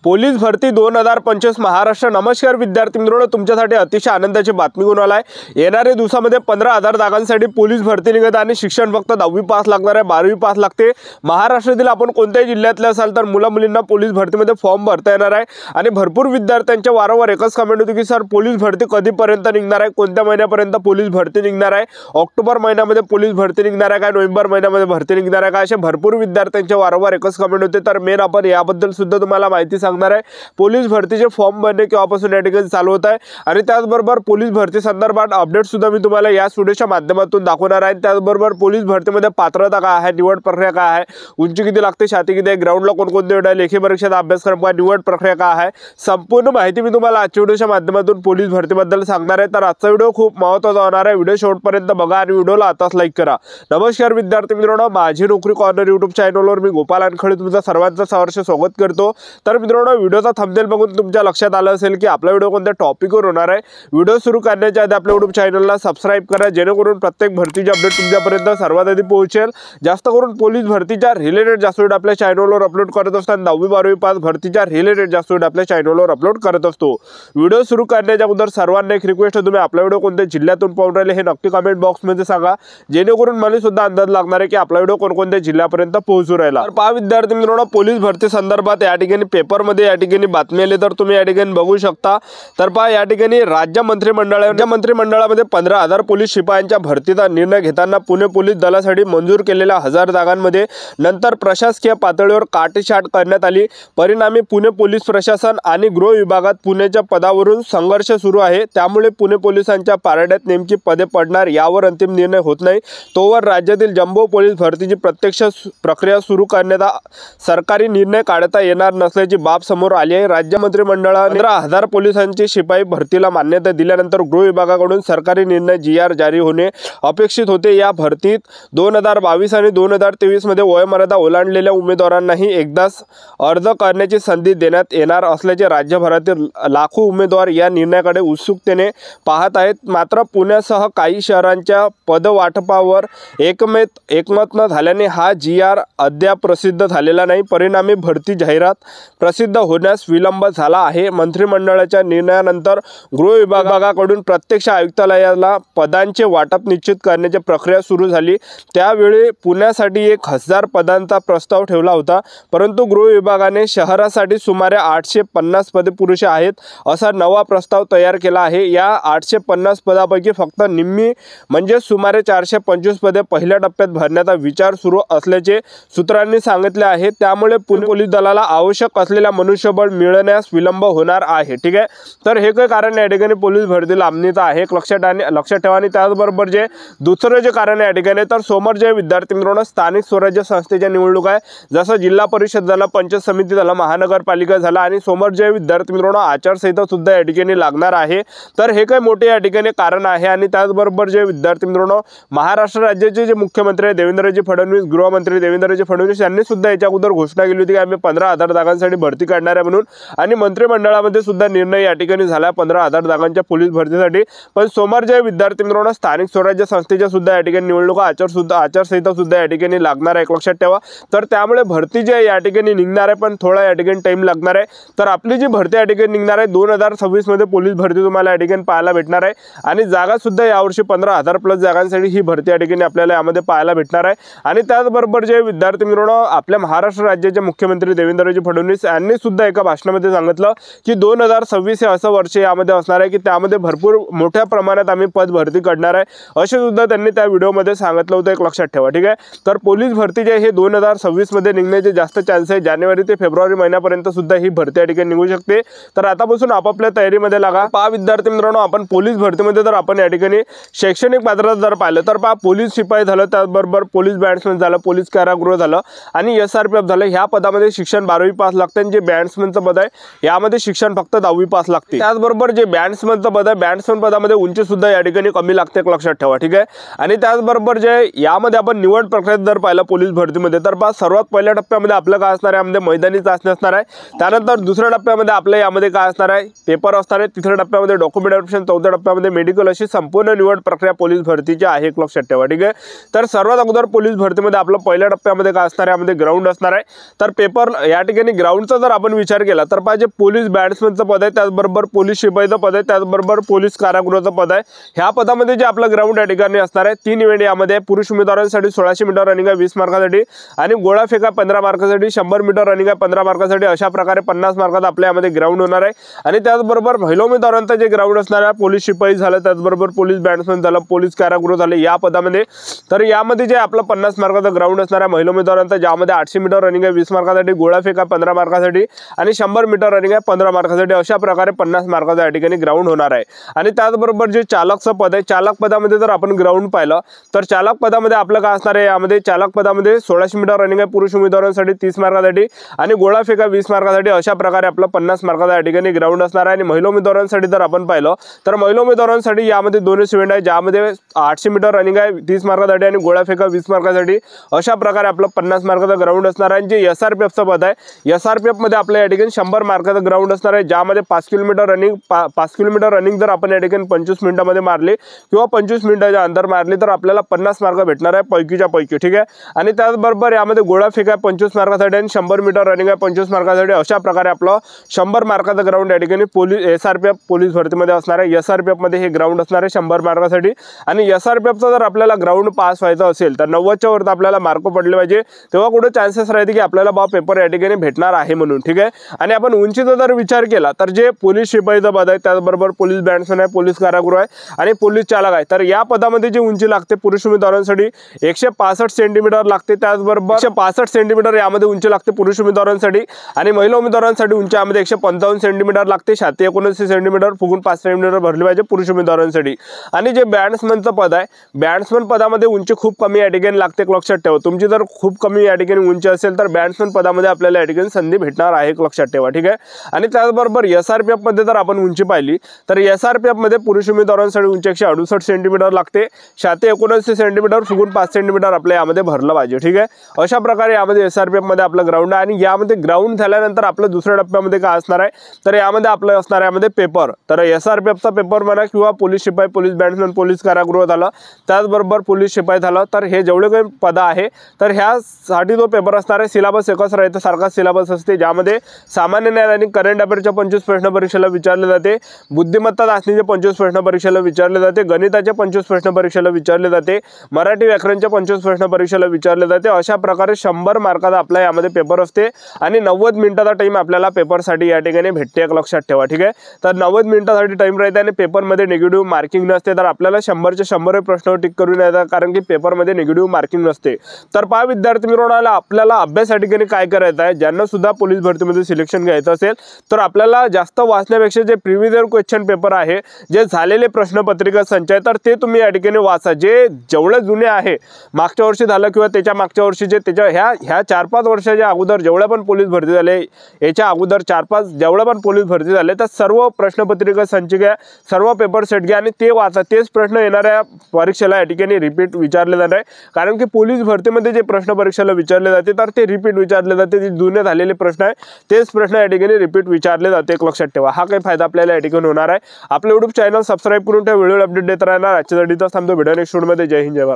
Police भरती 2025 महाराष्ट्र। नमस्कार विद्यार्थी मित्रांनो, तुमच्यासाठी अतिशय आनंदाची बातमी घेऊन आलाय। येणाऱ्या दिवसामध्ये 15,000 जागांसाठी पोलीस भरती निघत आणि शिक्षण फक्त 10वी पास लागणार आहे, 12वी पास लागते। महाराष्ट्रातील आपण कोणत्याही जिल्ह्यातले असाल तर मुला-मुलींना पोलीस भरतीमध्ये फॉर्म भरता येणार आहे। आणि भरपूर विद्यार्थ्यांच्या वारंवार एकच कमेंट होती की सर पोलीस भरती कधीपर्यंत निघणार आहे, कोणत्या महिन्यापर्यंत पोलीस भरती निघणार आहे, ऑक्टोबर महिन्यामध्ये पोलीस भरती निघणार आहे का, नोव्हेंबर महिन्यामध्ये भरती निघणार आहे का, असे भरपूर विद्यार्थ्यांच्या वारंवार एकच कमेंट होते। तर मेन आपण याबद्दल सुद्धा तुम्हाला माहिती सांगणार आहे। पोलीस भरतीचे फॉर्म भरणे केव्हापासून या ठिकाणी चालू होत आहे आणि त्याचबरोबर पोलीस भरती संदर्भात अपडेट सुद्धा मी तुम्हाला या व्हिडिओच्या माध्यमातून दाखवणार आहे। त्याचबरोबर पोलीस भरतीमध्ये पात्रता काय आहे, निवड प्रक्रिया काय आहे, उंची किती लागते, छाती किती आहे, ग्राउंडला कोणकोणते वेळ आहे, लेखी परीक्षेचा अभ्यासक्रम काय, निवड प्रक्रिया काय आहे, संपूर्ण माहिती मी तुम्हाला आजच्या व्हिडिओच्या माध्यमातून पोलीस भरतीबद्दल सांगणार आहे। तर आजचा व्हिडिओ खूप महत्त्वाचा होणार आहे। व्हिडिओ शेवटपर्यंत बघा आणि व्हिडिओला आताच लाईक करा। नमस्कार विद्यार्थी मित्रांनो, माझी नोकरी कॉर्नर यूट्यूब चॅनलवर मी गोपाल अनखळे तुमचं सर्वांचं सहर्ष स्वागत करतो। तर मित्रांनो, व्हिडिओचा थंबनेल बघून तुमच्या लक्षात आलं असेल की आपला व्हिडिओ कोणत्या टॉपिकवर होणार आहे। व्हिडिओ सुरू करण्याच्या आधी आपल्या यूट्यूब चॅनलला सबस्क्राइब करा, जेणेकरून प्रत्येक भरतीची अपडेट तुमच्यापर्यंत सर्वात आधी पोहोचेल। जास्त करून पोलीस भरतीच्या रिलेटेड जास्त व्हिडिओ आपल्या चॅनलवर अपलोड करत असतो आणि 10वी 12वी पास भरतीच्या रिलेटेड जास्त व्हिडिओ आपल्या चॅनलवर अपलोड करत असतो। व्हिडिओ सुरू करण्याच्या अगोदर सर्वांना एक रिक्वेस्ट आहे, तुम्ही आपला व्हिडिओ कोणत्या जिल्ह्यातून पाहून राहिले हे नक्की कमेंट बॉक्समध्ये सांगा, जेणेकरून मला सुद्धा अंदाज लागणार आहे की आपला व्हिडिओ कोणकोणत्या जिल्ह्यापर्यंत पोहोचू राहिला। तर पहा विद्यार्थी मित्रांनो, पोलीस भरती संदर्भात या ठिकाणी पेपरमध्ये या ठिकाणी बातमी आली तर तुम्ही या ठिकाणी बघू शकता। तर पहा या ठिकाणी राज्य मंत्रिमंडळामध्ये 15,000 पोलीस शिपायांच्या भरतीचा निर्णय घेताना पुणे पोलीस दलासाठी मंजूर केलेल्या 1000 जागांमध्ये नंतर प्रशासकीय पातळीवर काटेछाट करण्यात आली। परिणामी पुणे पोलीस प्रशासन आणि गृह विभागात पुण्याच्या पदावरून संघर्ष सुरू आहे। त्यामुळे पुणे पोलिसांच्या पारड्यात नेमकी पदे पडणार यावर अंतिम निर्णय होत नाही तोवर राज्यातील जम्बो पोलीस भरतीची प्रत्यक्ष प्रक्रिया सुरू करण्याचा सरकारी निर्णय काढता येणार नसल्याची बाब समोर आली आहे। राज्य मंत्रिमंडळाने 15,000 पोलिसांची शिपाई भरतीला मान्यता दिल्यानंतर गृह विभागाकडून सरकारी निर्णय GR जारी होणे अपेक्षित होते। या भरतीत 2022 आणि 2023 मध्ये वयोमर्यादा ओलांडलेल्या उमेदवारांनाही एकदाच अर्ज करण्याची संधी देण्यात येणार असल्याचे राज्यभरातील लाखो उमेदवार या निर्णयाकडे उत्सुकतेने पाहत आहेत। मात्र पुण्यासह काही शहरांच्या पदवाटपावर एकमत न झाल्याने हा GR अद्याप प्रसिद्ध झालेला नाही। परिणामी भरती जाहिरात प्रसिद्ध होण्यास विलंब झाला आहे। मंत्रिमंडळाच्या निर्णयानंतर गृह विभागाकडून प्रत्यक्ष आयुक्तालयाला पदांचे वाटप निश्चित करण्याची प्रक्रिया सुरू झाली। त्यावेळी पुण्यासाठी 1000 पदांचा प्रस्ताव ठेवला होता, परंतु गृह विभागाने शहरासाठी सुमारे 850 पदे पुरेशी आहेत असा नवा प्रस्ताव तयार केला आहे। या 850 पदापैकी फक्त निम्मी म्हणजे सुमारे 425 पदे पहिल्या टप्प्यात भरण्याचा विचार सुरू असल्याचे सूत्रांनी सांगितले आहे। त्यामुळे पुणे पोलीस दलाला आवश्यक असलेला मनुष्यबळ मिळण्यास विलंब होणार आहे। ठीक आहे, तर हे काही कारण या ठिकाणी पोलीस भरती लांबणीचं आहे, लक्षात ठेवा। आणि त्याचबरोबर जे दुसरं जे कारण या ठिकाणी तर समोर जे विद्यार्थी मित्रांनो स्थानिक स्वराज्य संस्थेच्या निवडणूक आहे, जसं जिल्हा परिषद झाला, पंचायत समिती झाला, महानगरपालिका झाला आणि समोर जे विद्यार्थी मित्रांनो आचारसंहिता सुद्धा या ठिकाणी लागणार आहे। तर हे काही मोठे या ठिकाणी कारण आहे। आणि त्याचबरोबर जे विद्यार्थी मित्रांनो महाराष्ट्र राज्याचे जे मुख्यमंत्री आहे देवेंद्रजी फडणवीस, गृहमंत्री देवेंद्रजी फडणवीस यांनी सुद्धा याच्या अगोदर घोषणा केली होती की आम्ही 15,000 जागांसाठी भरती काढणार आहे म्हणून। आणि मंत्रिमंडळामध्ये सुद्धा निर्णय या ठिकाणी झाला 15,000 जागांच्या पोलीस भरतीसाठी। पण सोमवार जे विद्यार्थी मित्रांनो स्थानिक स्वराज्य संस्थेच्या सुद्धा या ठिकाणी निवडणुका आचारसंहिता सुद्धा या ठिकाणी लागणार आहे, लक्षात ठेवा। तर त्यामुळे भरती जे या ठिकाणी निघणार आहे पण थोडा या ठिकाणी टाइम लागणार आहे। तर आपली जी भरती या ठिकाणी निघणार आहे 2026 मध्ये पोलीस भरती तुम्हाला या ठिकाणी पाहायला भेटणार आहे। आणि जागा सुद्धा यावर्षी 15,000 प्लस जागांसाठी ही भरती या ठिकाणी आपल्याला यामध्ये पाहायला भेटणार आहे। आणि त्याचबरोबर जे विद्यार्थी मित्रांनो आपल्या महाराष्ट्र राज्याचे मुख्यमंत्री देवेंद्रजी फडणवीस यांनी सुद्धा एका भाषणामध्ये सांगितलं की 2026 हे असं वर्ष यामध्ये असणार आहे की त्यामध्ये भरपूर मोठ्या प्रमाणात आम्ही पद भरती करणार आहे, असे सुद्धा त्यांनी त्या व्हिडिओमध्ये सांगितलं होतं, एक लक्षात ठेवा। ठीक आहे, तर पोलीस भरती जे हे 2026 मध्ये निघण्याचे जास्त चान्स आहे। जानेवारी ते फेब्रुवारी महिन्यापर्यंत सुद्धा ही भरती या ठिकाणी निघू शकते। तर आतापासून आपापल्या तयारीमध्ये लागा। पहा विद्यार्थी मित्रांनो, आपण पोलीस भरतीमध्ये जर आपण या ठिकाणी शैक्षणिक पात्रता जर पाहिलं तर पहा पोलीस शिपाई झालं, त्याचबरोबर पोलीस बॅट्समन झालं, पोलीस कारागृह झालं आणि SRPF झालं। ह्या पदामध्ये शिक्षण 12वी पास लागते आणि जे बॅट्समनचं पद आहे यामध्ये शिक्षण फक्त 10वी पास लागते। त्याचबरोबर जे बॅट्समनचं पद आहे बॅट्समन पदामध्ये उंची सुद्धा या ठिकाणी कमी लागते, लक्षात ठेवा। ठीक आहे, आणि त्याचबरोबर जे यामध्ये आपण निवड प्रक्रियेत जर पाहिलं पोलीस भरतीमध्ये तर पहा सर्वात पहिल्या टप्प्यामध्ये आपलं काय असणार आहे, यामध्ये मैदानी चाचणी असणार आहे। त्यानंतर दुसऱ्या टप्प्यामध्ये आपल्या यामध्ये काय असणार आहे, पेपर असणार आहे। तिसऱ्या टप्प्यामध्ये डॉक्युमेंट व्हेरिफिकेशन, चौथ्या टप्प्यामध्ये मेडिकल, अशी संपूर्ण निवड प्रक्रिया पोलीस भरतीची आहे, लक्षात ठेवा। ठीक आहे, तर सर्वात अगोदर पोलीस भरतीमध्ये आपलं पहिल्या टप्प्यामध्ये काय असणार आहे, यामध्ये ग्राउंड असणार आहे। तर पेपर या ठिकाणी ग्राउंडचा जर आपण विचार केला तर पाहिजे पोलीस बॅट्समनचं पद आहे, त्याचबरोबर पोलीस शिपाईचं पद आहे, त्याचबरोबर पोलीस कारागृहाचं पद आहे। ह्या पदामध्ये जे आपलं ग्राउंड या ठिकाणी असणार आहे 3 इव्हेंट यामध्ये पुरुष उमेदवारांसाठी 1600 मीटर रनिंग आहे 20 मार्कासाठी आणि गोळा फेक 15 मार्कासाठी, 100 मीटर रनिंग आहे 15 मार्कासाठी। अशा प्रकारे 50 मार्कात आपल्या यामध्ये ग्राउंड होणार आहे। आणि त्याचबरोबर महिला उमेदवारांचं जे ग्राउंड असणार आहे पोलीस शिपाई झालं, त्याचबरोबर पोलीस बॅट्समन झालं, पोलीस कारागृह झाले या पदामध्ये। तर यामध्ये जे आपलं 50 मार्काचं ग्राउंड असणार आहे महिला उमेदवारांचं, ज्यामध्ये 800 मीटर रनिंग आहे 20 मार्कासाठी, गोळा फेक 15 मार्कासाठी आणि 100 मीटर रनिंग आहे 15 मार्कासाठी। अशा प्रकारे 50 मार्काचं या ठिकाणी ग्राउंड होणार आहे। आणि त्याचबरोबर जे चालकचं पद आहे, चालक पदामध्ये जर आपण ग्राउंड पाहिलं तर चालक पदामध्ये आपलं काय असणार आहे, यामध्ये चालक पदामध्ये 1600 मीटर रनिंग आहे पुरुष उमेदवारांसाठी 30 मार्कासाठी आणि गोळा फेक 20 मार्कासाठी। अशा प्रकारे आपलं 50 मार्काचं या ठिकाणी ग्राउंड असणार आहे। आणि महिला उमेदवारांसाठी जर आपण पाहिलं तर महिला उमेदवारांसाठी यामध्ये 2 इव्हेंट आहे, ज्यामध्ये 800 मीटर रनिंग आहे 30 मार्कासाठी आणि गोळा फेक 20 मार्कासाठी। अशा प्रकारे आपलं 50 मार्काचं ग्राउंड असणार आहे। जे SRPFचं पद आहे, SRPF मध्ये आपल्या या ठिकाणी 100 मार्काचं ग्राउंड असणार आहे, ज्यामध्ये 5 किलोमीटर रनिंग 5 किलोमीटर रनिंग जर आपण या ठिकाणी 25 मिनिटांमध्ये मारले किंवा 25 मिनिटाच्या अंतर मारले तर आपल्याला 50 मार्क भेटणार आहे पैकीच्या पैकी, ठीक आहे। आणि त्याचबरोबर यामध्ये गोळा फेक 25 मार्कासाठी आणि 100 मीटर रनिंग आहे 25 मार्कासाठी। अशा प्रकारे आपलं 100 मार्काचं ग्राउंड या ठिकाणी SRPF पोलीस भरतीमध्ये असणार आहे। SRPF मध्ये हे ग्राउंड असणार आहे 100 मार्कासाठी। आणि SRPFचा जर आपल्याला ग्राउंड पास व्हायचं असेल तर 90च्या वर आपल्याला मार्क पडले पाहिजे, तेव्हा कुठे चान्सेस राहते की आपल्याला पेपर या ठिकाणी भेटणार आहे म्हणून, ठीक आहे। आणि आपण उंचीचा जर विचार केला तर जे पोलीस शिपाईचं पद आहे, त्याचबरोबर पोलीस बॅट्समन आहे, पोलीस कारागृह आहे आणि पोलीस चालक आहे, तर या पदामध्ये जी उंची लागते पुरुष उमेदवारांसाठी 165 सेंटीमीटर लागते, त्याचबरोबर 165 सेंटीमीटर यामध्ये उंची लागते पुरुष उमेदवारांसाठी। आणि महिला उमेदवारांसाठी उंची यामध्ये 155 सेंटीमीटर लागते, 79 सेंटीमीटर फुगून 5 सेंटीमीटर भरली पाहिजे पुरुष उमेदवारांसाठी। आणि जे बॅट्समनचं पद आहे, बॅट्समन पदामध्ये उंची खूप कमी या ठिकाणी लागते, लक्षात ठेवा। तुमची जर खूप कमी या ठिकाणी उंची असेल तर बॅट्समन पदामध्ये आपल्याला या ठिकाणी संधी भेटणार आहे, लक्षात ठेवा, ठीक आहे। आणि त्याचबरोबर SRPF मध्ये जर आपण उंची पाहिली तर SRPF मध्ये पुरुष उमेदवारांसाठी उंची 168 सेंटीमीटर लागते, 79 सेंटीमीटर फुगून 5 सेंटीमीटर आपल्या यामध्ये भरलं पाहिजे, ठीक आहे। अशा प्रकारे यामध्ये SRPF मध्ये आपलं ग्राउंड आहे। आणि यामध्ये ग्राउंड झाल्यानंतर आपलं दुसऱ्या टप्प्यामध्ये काय असणार आहे तर यामध्ये आपलं असणार आहे यामध्ये पेपर। तर SRPFचा पेपर म्हणा किंवा पोलीस शिपाई, पोलीस बॅट्समन, पोलीस कारागृह झालं, त्याचबरोबर पोलीस शिपाई झालं, तर हे जेवढे काही पद आहे तर ह्यासाठी जो पेपर असणार आहे सिलेबस एकच राहते, सारखा सिलेबस असते, ज्यामध्ये सामान्य ज्ञान आणि करंट अफेअरच्या 25 प्रश्न परीक्षेला विचारले जाते, बुद्धिमत्ता चाचणीचे 25 प्रश्न परीक्षेला विचारले जाते, गणिताचे 25 प्रश्न परीक्षेला विचारले जाते, मराठी व्याकरणचे 25 प्रश्न परीक्षेला विचारले जाते। अशा प्रकारे 100 मार्काचा आपला यामध्ये पेपर असते आणि 90 मिनिटाचा टाइम आपल्याला पेपरसाठी या ठिकाणी भेटते, एक लक्षात ठेवा, ठीक आहे। तर 90 मिनिटासाठी टाइम राहते आणि पेपरमध्ये निगेटिव्ह मार्किंग नसते, तर आपल्याला 100चे 100 प्रश्न टिक करून येतात, कारण की पेपरमध्ये निगेटिव्ह मार्किंग नसते। तर पहा विद्यार्थी मित्रांनो, आपल्याला अभ्यास या ठिकाणी काय करायचं आहे, ज्यांना सुद्धा पोलीस भरतीमध्ये सिलेक्शन घ्यायचं असेल तर आपल्याला जास्त वाचण्यापेक्षा जे प्रिव्हियस इयर क्वेश्चन पेपर आहे, जे झालेले प्रश्नपत्रिका संच आहे, तर ते तुम्ही या ठिकाणी वाचा। जे जेवढे जुने आहे, मागच्या वर्षी झालं किंवा त्याच्या मागच्या वर्षीचे, त्याच्या ह्या 4-5 वर्षाच्या अगोदर जेवढे पण पोलीस भरती झाले, याच्या अगोदर 4-5 जेवढे पण पोलीस भरती झाले, तर सर्व प्रश्नपत्रिका संच घ्या, सर्व पेपर सेट घ्या आणि ते वाचा। तेच प्रश्न येणाऱ्या परीक्षेला या ठिकाणी रिपीट विचारले जाणार आहे, कारण की पोलीस भरतीमध्ये जे प्रश्न परीक्षेला विचारले जाते तर ते रिपीट विचारले जाते, जे जुने झालेले प्रश्न आहे तेच प्रश्न या ठिकाणी रिपीट विचारले जाते, एक लक्षात ठेवा। हा काही फायदा आपल्याला या ठिकाणी होणार आहे। आपलं YouTube चॅनल सबस्क्राइब करून त्या व्हिडिओ अपडेट देत राहणार। आजच्या व्हिडिओ थांबतो, व्हिडिओ नेक्स्ट व्हिडिओमध्ये। जय हिंद, जय भारत।